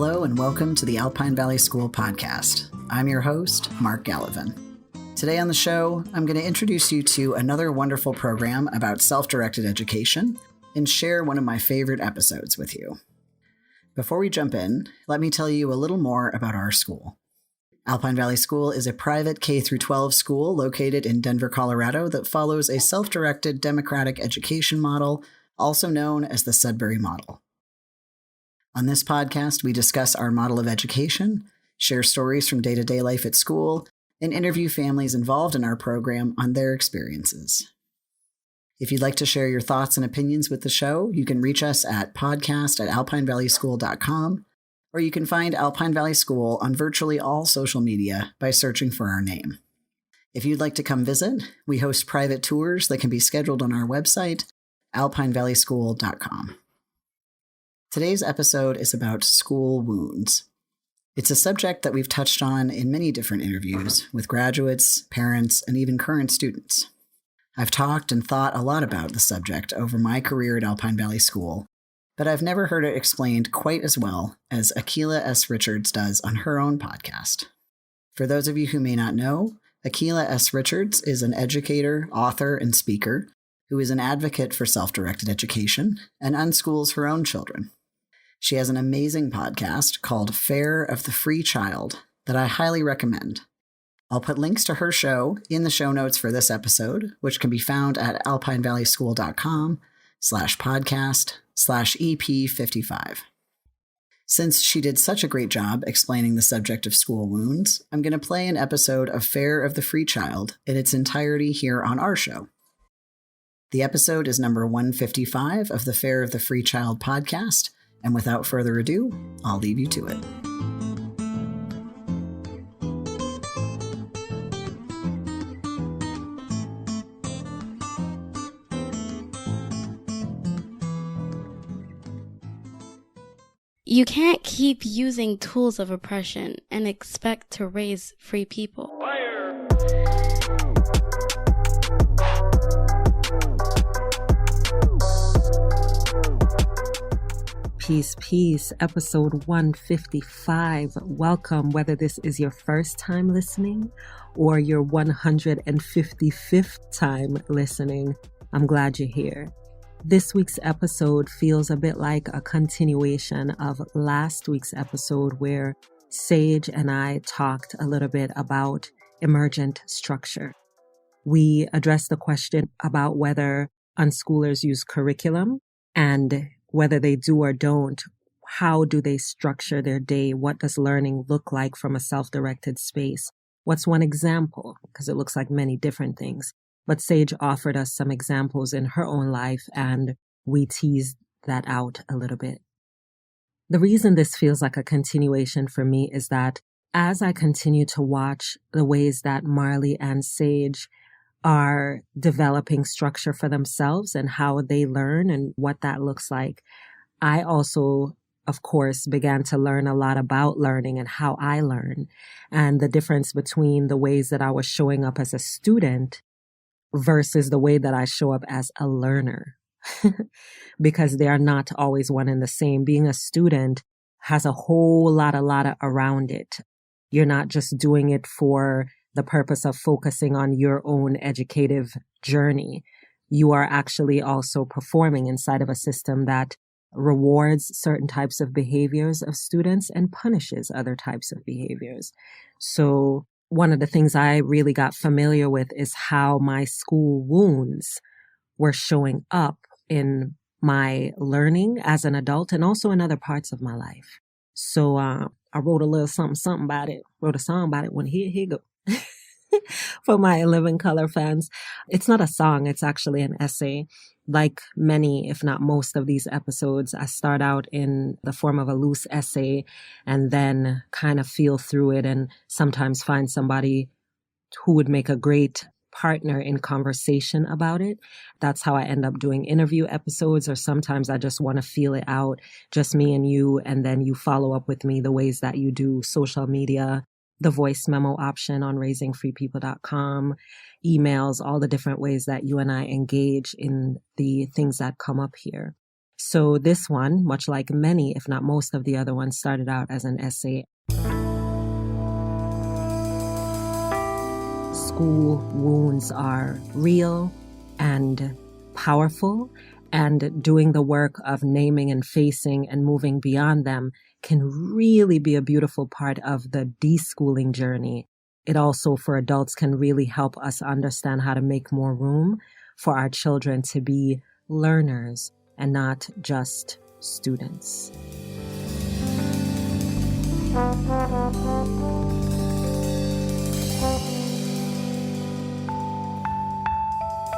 Hello and welcome to the Alpine Valley School podcast. I'm your host, Mark Gallivan. Today on the show, I'm going to introduce you to another wonderful program about self-directed education and share one of my favorite episodes with you. Before we jump in, let me tell you a little more about our school. Alpine Valley School is a private K-12 school located in Denver, Colorado that follows a self-directed democratic education model, also known as the Sudbury Model. On this podcast, we discuss our model of education, share stories from day-to-day life at school, and interview families involved in our program on their experiences. If you'd like to share your thoughts and opinions with the show, you can reach us at podcast@alpinevalleyschool.com, or you can find Alpine Valley School on virtually all social media by searching for our name. If you'd like to come visit, we host private tours that can be scheduled on our website, alpinevalleyschool.com. Today's episode is about school wounds. It's a subject that we've touched on in many different interviews with graduates, parents, and even current students. I've talked and thought a lot about the subject over my career at Alpine Valley School, but I've never heard it explained quite as well as Akilah S. Richards does on her own podcast. For those of you who may not know, Akilah S. Richards is an educator, author, and speaker who is an advocate for self-directed education and unschools her own children. She has an amazing podcast called Fare of the Free Child that I highly recommend. I'll put links to her show in the show notes for this episode, which can be found at alpinevalleyschool.com/podcast/EP55. Since she did such a great job explaining the subject of school wounds, I'm going to play an episode of Fare of the Free Child in its entirety here on our show. The episode is number 155 of the Fare of the Free Child podcast, and without further ado, I'll leave you to it. You can't keep using tools of oppression and expect to raise free people. Fire! Peace, episode 155. Welcome, whether this is your first time listening or your 155th time listening. I'm glad you're here. This week's episode feels a bit like a continuation of last week's episode where Sage and I talked a little bit about emergent structure. We addressed the question about whether unschoolers use curriculum and whether they do or don't, how do they structure their day? What does learning look like from a self-directed space? What's one example? Because it looks like many different things. But Sage offered us some examples in her own life, and we teased that out a little bit. The reason this feels like a continuation for me is that as I continue to watch the ways that Marley and Sage are developing structure for themselves and how they learn and what that looks like, I also, of course, began to learn a lot about learning and how I learn and the difference between the ways that I was showing up as a student versus the way that I show up as a learner, because they are not always one and the same. Being a student has a whole lot around it. You're not just doing it for the purpose of focusing on your own educative journey. You are actually also performing inside of a system that rewards certain types of behaviors of students and punishes other types of behaviors. So one of the things I really got familiar with is how my school wounds were showing up in my learning as an adult and also in other parts of my life. So I wrote a little something about it, wrote a song about it. When here you go. For my Living Color fans. It's not a song, it's actually an essay. Like many, if not most of these episodes, I start out in the form of a loose essay and then kind of feel through it and sometimes find somebody who would make a great partner in conversation about it. That's how I end up doing interview episodes, or sometimes I just want to feel it out, just me and you, and then you follow up with me the ways that you do social media, the voice memo option on raisingfreepeople.com, emails, all the different ways that you and I engage in the things that come up here. So this one, much like many, if not most of the other ones, started out as an essay. School wounds are real and powerful, and doing the work of naming and facing and moving beyond them can really be a beautiful part of the deschooling journey. It also, for adults, can really help us understand how to make more room for our children to be learners and not just students.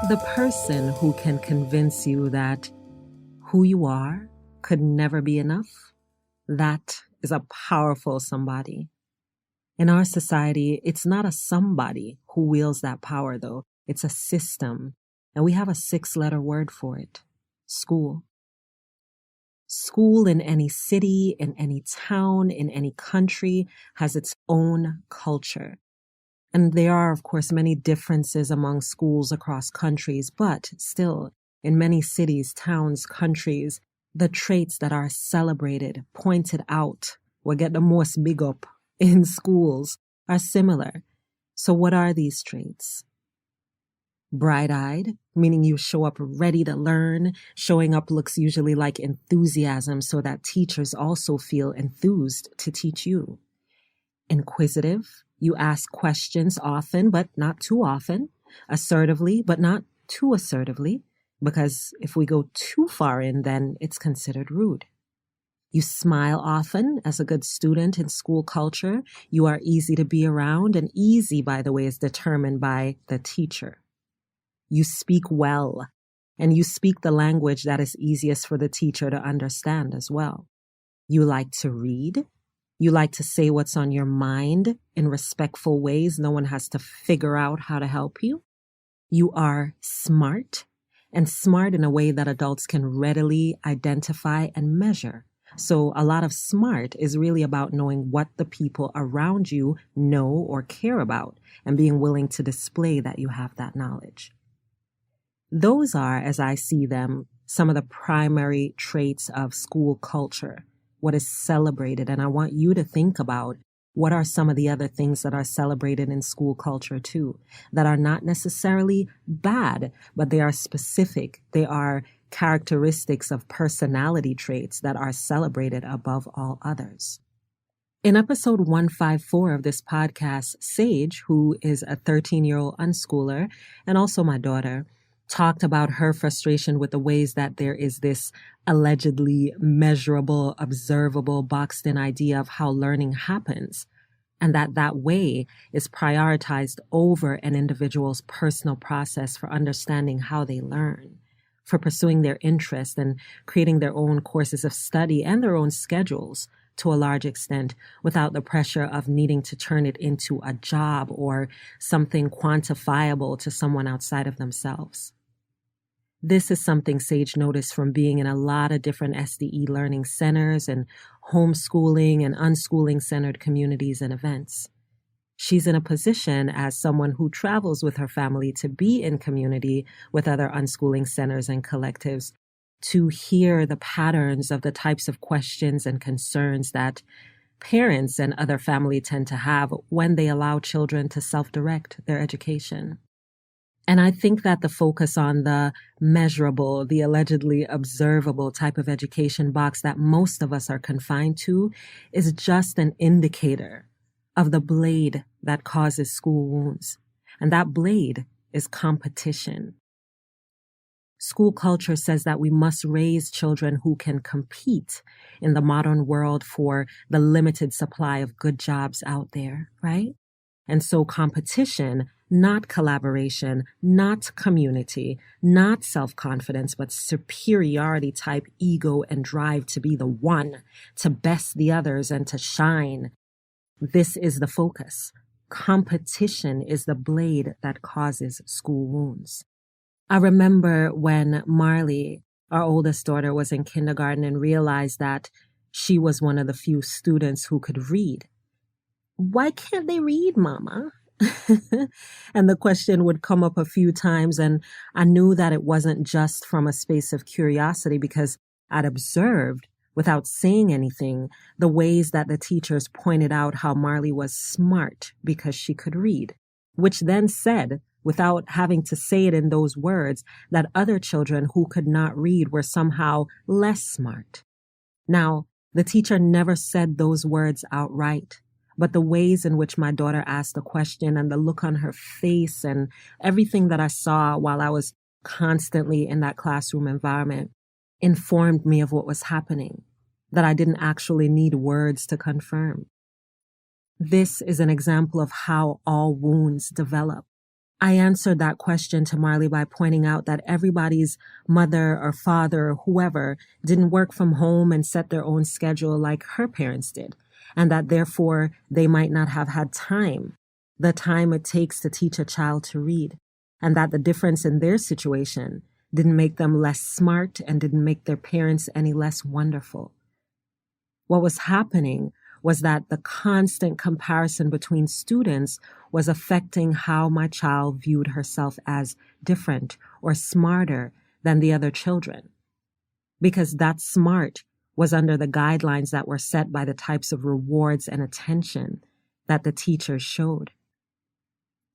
The person who can convince you that who you are could never be enough, that is a powerful somebody. In our society, it's not a somebody who wields that power, though. It's a system, and we have a 6-letter word for it: school. School in any city, in any town, in any country has its own culture. And there are, of course, many differences among schools across countries, but still, in many cities, towns, countries, the traits that are celebrated, pointed out, or get the most big up in schools are similar. So what are these traits? Bright-eyed, meaning you show up ready to learn. Showing up looks usually like enthusiasm so that teachers also feel enthused to teach you. Inquisitive, you ask questions often, but not too often. Assertively, but not too assertively, because if we go too far in, then it's considered rude. You smile often as a good student in school culture. You are easy to be around, and easy, by the way, is determined by the teacher. You speak well, and you speak the language that is easiest for the teacher to understand as well. You like to read. You like to say what's on your mind in respectful ways. No one has to figure out how to help you. You are smart, and smart in a way that adults can readily identify and measure. So a lot of smart is really about knowing what the people around you know or care about and being willing to display that you have that knowledge. Those are, as I see them, some of the primary traits of school culture, what is celebrated. And I want you to think about what are some of the other things that are celebrated in school culture too, that are not necessarily bad, but they are specific. They are characteristics of personality traits that are celebrated above all others. In episode 154 of this podcast, Sage, who is a 13-year-old unschooler and also my daughter, talked about her frustration with the ways that there is this allegedly measurable, observable, boxed-in idea of how learning happens, and that way is prioritized over an individual's personal process for understanding how they learn, for pursuing their interest and creating their own courses of study and their own schedules to a large extent without the pressure of needing to turn it into a job or something quantifiable to someone outside of themselves. This is something Sage noticed from being in a lot of different SDE learning centers and homeschooling and unschooling-centered communities and events. She's in a position as someone who travels with her family to be in community with other unschooling centers and collectives to hear the patterns of the types of questions and concerns that parents and other family tend to have when they allow children to self-direct their education. And I think that the focus on the measurable, the allegedly observable type of education box that most of us are confined to is just an indicator of the blade that causes school wounds. And that blade is competition. School culture says that we must raise children who can compete in the modern world for the limited supply of good jobs out there, right? And so competition, not collaboration, not community, not self-confidence, but superiority type ego and drive to be the one, to best the others and to shine. This is the focus. Competition is the blade that causes school wounds. I remember when Marley, our oldest daughter, was in kindergarten and realized that she was one of the few students who could read. Why can't they read, Mama? And the question would come up a few times, and I knew that it wasn't just from a space of curiosity because I'd observed, without saying anything, the ways that the teachers pointed out how Marley was smart because she could read, which then said, without having to say it in those words, that other children who could not read were somehow less smart. Now, the teacher never said those words outright, but the ways in which my daughter asked the question and the look on her face and everything that I saw while I was constantly in that classroom environment informed me of what was happening, that I didn't actually need words to confirm. This is an example of how all wounds develop. I answered that question to Marley by pointing out that everybody's mother or father or whoever didn't work from home and set their own schedule like her parents did, and that therefore they might not have had time, the time it takes to teach a child to read, and that the difference in their situation didn't make them less smart and didn't make their parents any less wonderful. What was happening was that the constant comparison between students was affecting how my child viewed herself as different or smarter than the other children. Because that smart was under the guidelines that were set by the types of rewards and attention that the teachers showed.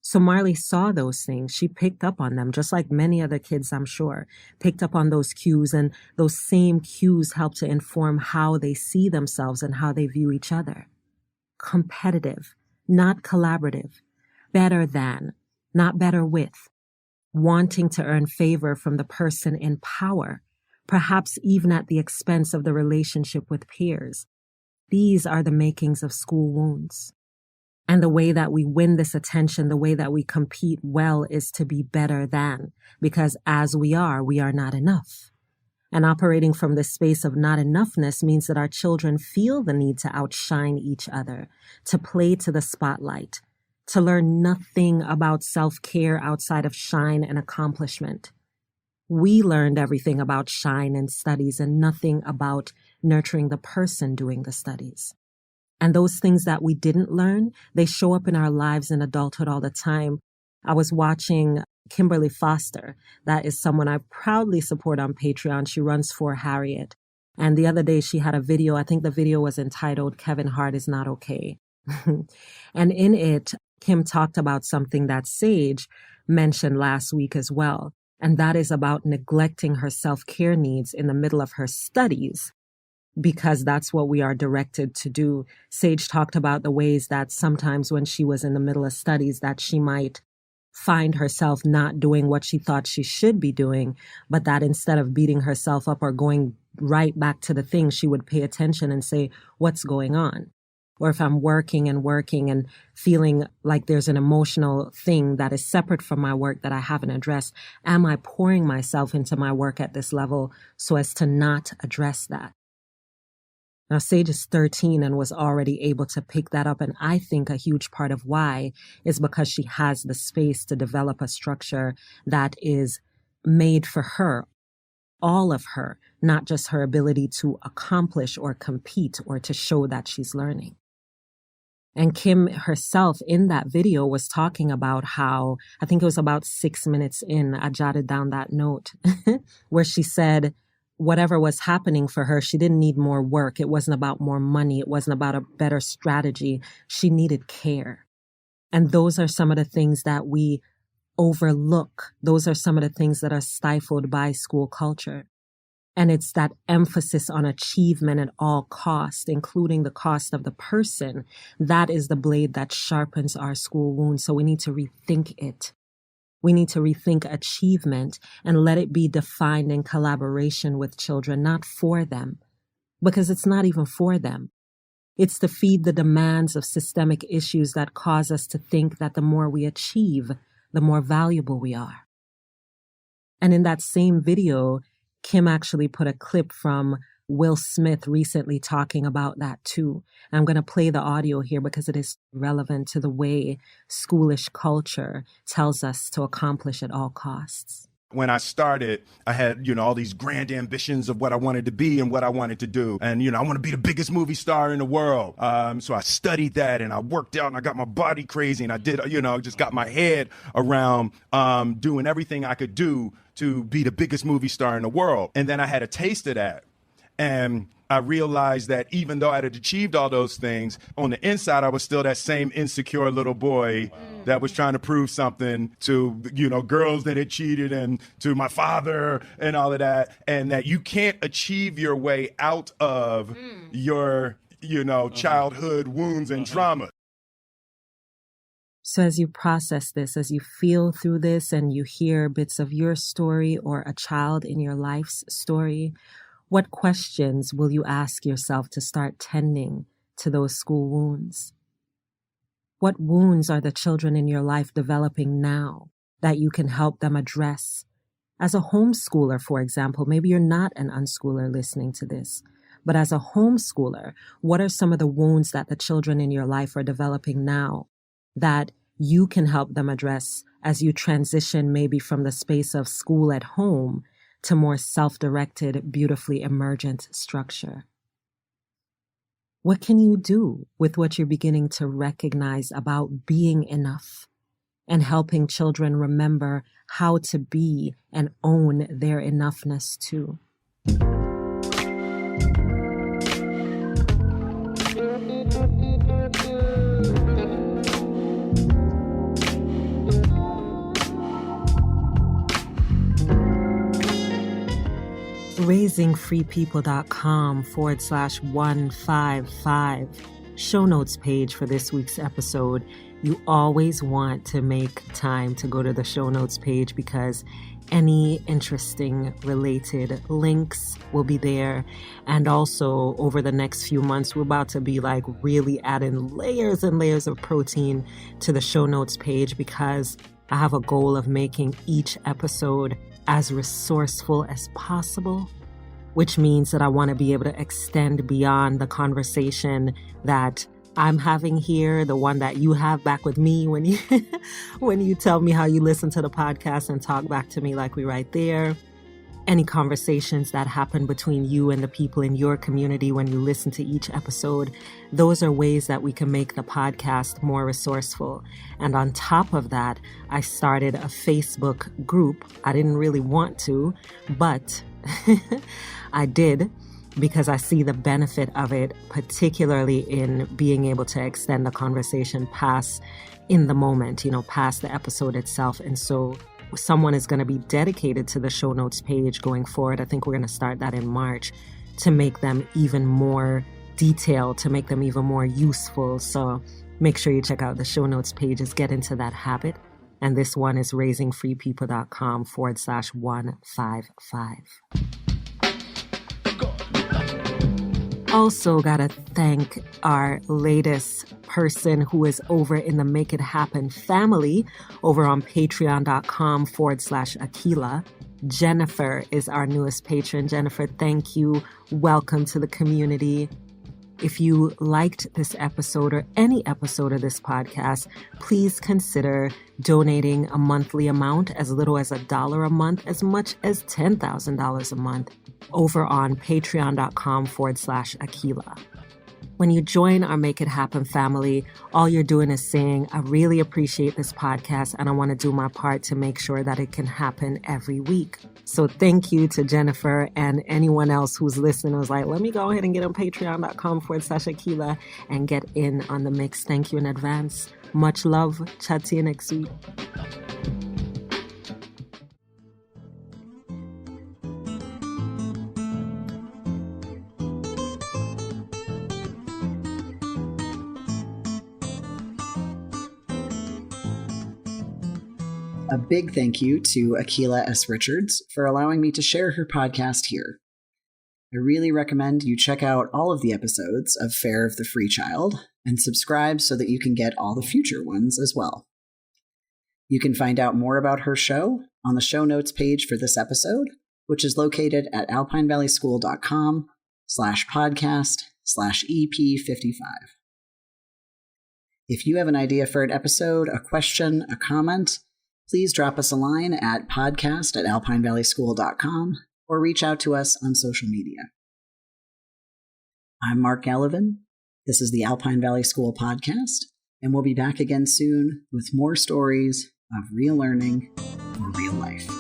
So Marley saw those things. She picked up on them, just like many other kids, I'm sure, picked up on those cues, and those same cues help to inform how they see themselves and how they view each other. Competitive, not collaborative. Better than, not better with. Wanting to earn favor from the person in power, perhaps even at the expense of the relationship with peers. These are the makings of school wounds. And the way that we win this attention, the way that we compete well, is to be better than, because as we are not enough. And operating from this space of not enoughness means that our children feel the need to outshine each other, to play to the spotlight, to learn nothing about self-care outside of shine and accomplishment. We learned everything about shine and studies and nothing about nurturing the person doing the studies. And those things that we didn't learn, they show up in our lives in adulthood all the time. I was watching Kimberly Foster. That is someone I proudly support on Patreon. She runs for Harriet. And the other day she had a video. I think the video was entitled, "Kevin Hart is Not Okay." And in it, Kim talked about something that Sage mentioned last week as well. And that is about neglecting her self-care needs in the middle of her studies, because that's what we are directed to do. Sage talked about the ways that sometimes when she was in the middle of studies that she might find herself not doing what she thought she should be doing, but that instead of beating herself up or going right back to the thing, she would pay attention and say, what's going on? Or if I'm working and feeling like there's an emotional thing that is separate from my work that I haven't addressed, am I pouring myself into my work at this level so as to not address that? Now, Sage is 13 and was already able to pick that up. And I think a huge part of why is because she has the space to develop a structure that is made for her, all of her, not just her ability to accomplish or compete or to show that she's learning. And Kim herself in that video was talking about how, I think it was about 6 minutes in, I jotted down that note, where she said, whatever was happening for her, she didn't need more work. It wasn't about more money. It wasn't about a better strategy. She needed care. And those are some of the things that we overlook. Those are some of the things that are stifled by school culture. And it's that emphasis on achievement at all costs, including the cost of the person. That is the blade that sharpens our school wound. So we need to rethink it. We need to rethink achievement and let it be defined in collaboration with children, not for them, because it's not even for them. It's to feed the demands of systemic issues that cause us to think that the more we achieve, the more valuable we are. And in that same video, Kim actually put a clip from Will Smith recently talking about that too. And I'm going to play the audio here because it is relevant to the way schoolish culture tells us to accomplish at all costs. When I started, I had, all these grand ambitions of what I wanted to be and what I wanted to do. And, I want to be the biggest movie star in the world. So I studied that and I worked out and I got my body crazy and I did, just got my head around doing everything I could do to be the biggest movie star in the world. And then I had a taste of that. And I realized that even though I had achieved all those things, on the inside, I was still that same insecure little boy that was trying to prove something to, girls that had cheated and to my father and all of that. And that you can't achieve your way out of your, childhood wounds and trauma. So as you process this, as you feel through this and you hear bits of your story or a child in your life's story, what questions will you ask yourself to start tending to those school wounds? What wounds are the children in your life developing now that you can help them address? As a homeschooler, for example, maybe you're not an unschooler listening to this, but as a homeschooler, what are some of the wounds that the children in your life are developing now that you can help them address as you transition maybe from the space of school at home to more self-directed, beautifully emergent structure? What can you do with what you're beginning to recognize about being enough and helping children remember how to be and own their enoughness too? RaisingFreePeople.com/155 show notes page for this week's episode. You always want to make time to go to the show notes page because any interesting related links will be there. And also over the next few months, we're about to be really adding layers and layers of protein to the show notes page because I have a goal of making each episode as resourceful as possible, which means that I want to be able to extend beyond the conversation that I'm having here, the one that you have back with me when you when you tell me how you listen to the podcast and talk back to me like we right there. Any conversations that happen between you and the people in your community when you listen to each episode, those are ways that we can make the podcast more resourceful. And on top of that, I started a Facebook group. I didn't really want to, but I did because I see the benefit of it, particularly in being able to extend the conversation past in the moment, past the episode itself. And so someone is going to be dedicated to the show notes page going forward. I think we're going to start that in March to make them even more detailed, to make them even more useful. So make sure you check out the show notes pages, get into that habit. And this one is RaisingFreePeople.com/155. Also gotta thank our latest person who is over in the Make It Happen family over on patreon.com/Akilah. Jennifer is our newest patron. Jennifer, thank you. Welcome to the community. If you liked this episode or any episode of this podcast, please consider donating a monthly amount as little as $1 a month, as much as $10,000 a month over on patreon.com/Akilah. When you join our Make It Happen family, all you're doing is saying, I really appreciate this podcast and I want to do my part to make sure that it can happen every week. So thank you to Jennifer and anyone else who's listening was like, let me go ahead and get on patreon.com/Akilah and get in on the mix. Thank you in advance. Much love. Chat to you next week. A big thank you to Akilah S. Richards for allowing me to share her podcast here. I really recommend you check out all of the episodes of Fare of the Free Child and subscribe so that you can get all the future ones as well. You can find out more about her show on the show notes page for this episode, which is located at alpinevalleySchool.com/podcast/EP55. If you have an idea for an episode, a question, a comment, please drop us a line at podcast@alpinevalleySchool.com or reach out to us on social media. I'm Mark Gallivan. This is the Alpine Valley School podcast, and we'll be back again soon with more stories of real learning for real life.